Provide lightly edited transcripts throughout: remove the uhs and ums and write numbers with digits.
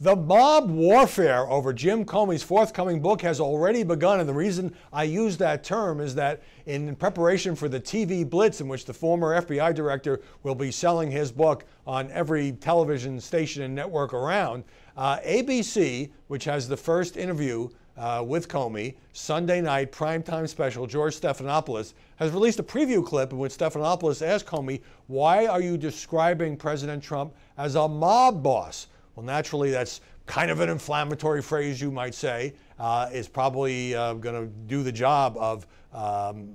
The mob warfare over Jim Comey's forthcoming book has already begun, and the reason I use that term is that in preparation for the TV blitz in which the former FBI director will be selling his book on every television station and network around, ABC, which has the first interview with Comey, Sunday night primetime special, George Stephanopoulos, has released a preview clip in which Stephanopoulos asked Comey, "Why are you describing President Trump as a mob boss?" Well, naturally, that's kind of an inflammatory phrase, you might say. It's probably going to do the job of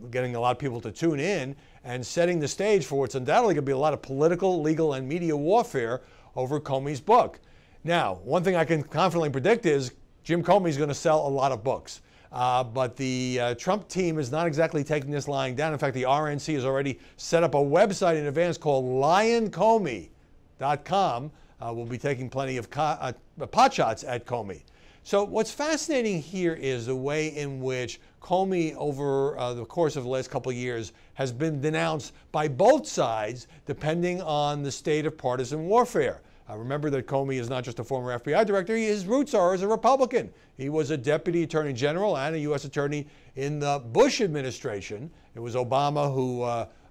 getting a lot of people to tune in and setting the stage for what's undoubtedly going to be a lot of political, legal, and media warfare over Comey's book. Now, one thing I can confidently predict is Jim Comey is going to sell a lot of books. But the Trump team is not exactly taking this lying down. In fact, the RNC has already set up a website in advance called all-encompassing.com. We'll be taking plenty of pot shots at Comey. So what's fascinating here is the way in which Comey, over the course of the last couple of years, has been denounced by both sides, depending on the state of partisan warfare. Remember that Comey is not just a former FBI director. His roots are as a Republican. He was a deputy attorney general and a U.S. attorney in the Bush administration. It was Obama who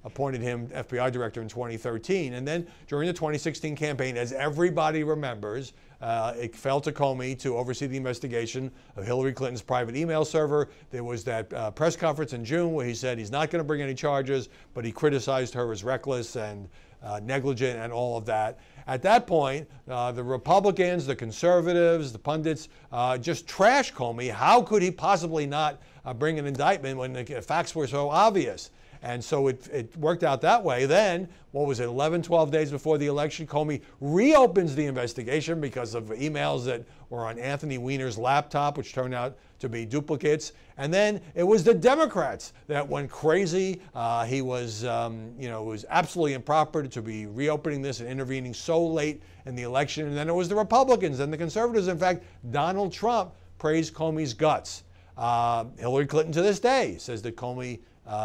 appointed him FBI director in 2013. And then during the 2016 campaign, as everybody remembers, it fell to Comey to oversee the investigation of Hillary Clinton's private email server. There was that press conference in June where he said he's not going to bring any charges, but he criticized her as reckless and negligent and all of that. At that point, the Republicans, the conservatives, the pundits just trashed Comey. How could he possibly not bring an indictment when the facts were so obvious? And so it worked out that way. Then, what was it, 11, 12 days before the election, Comey reopens the investigation because of emails that were on Anthony Weiner's laptop, which turned out to be duplicates. And then it was the Democrats that went crazy. He was, it was absolutely improper to be reopening this and intervening so late in the election. And then it was the Republicans and the conservatives. In fact, Donald Trump praised Comey's guts. Hillary Clinton to this day says that Comey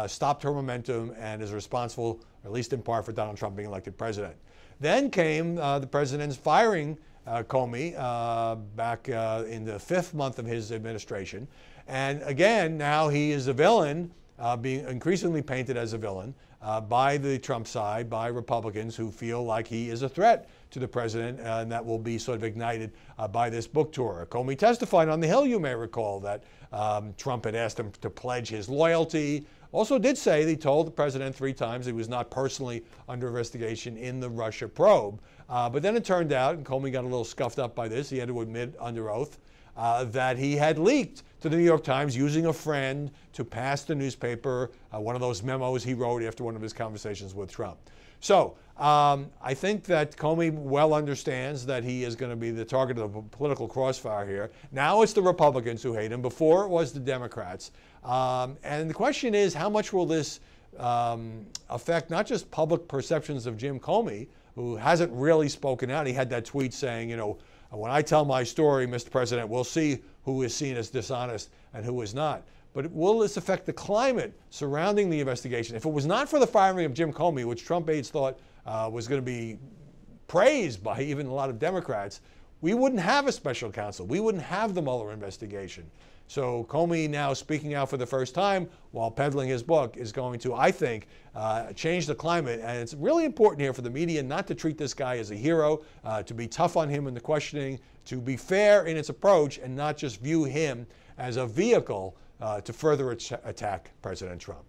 stopped her momentum and is responsible, at least in part, for Donald Trump being elected president. Then came the president's firing Comey back in the 5th month of his administration. And again, now he is a villain, being increasingly painted as a villain by the Trump side, by Republicans who feel like he is a threat to the president, and that will be sort of ignited by this book tour. Comey testified on the Hill, you may recall, that Trump had asked him to pledge his loyalty. Also did say that he told the president 3 times he was not personally under investigation in the Russia probe. But then it turned out, and Comey got a little scuffed up by this, he had to admit under oath that he had leaked to the New York Times using a friend to pass the newspaper one of those memos he wrote after one of his conversations with Trump. So I think that Comey well understands that he is going to be the target of a political crossfire here. Now it's the Republicans who hate him. Before it was the Democrats. And the question is, how much will this affect not just public perceptions of Jim Comey, who hasn't really spoken out. He had that tweet saying, when I tell my story, Mr. President, we'll see who is seen as dishonest and who is not. But will this affect the climate surrounding the investigation? If it was not for the firing of Jim Comey, which Trump aides thought was going to be praised by even a lot of Democrats, we wouldn't have a special counsel. We wouldn't have the Mueller investigation. So Comey now speaking out for the first time while peddling his book is going to, I think, change the climate. And it's really important here for the media not to treat this guy as a hero, to be tough on him in the questioning, to be fair in its approach, and not just view him as a vehicle to further attack President Trump.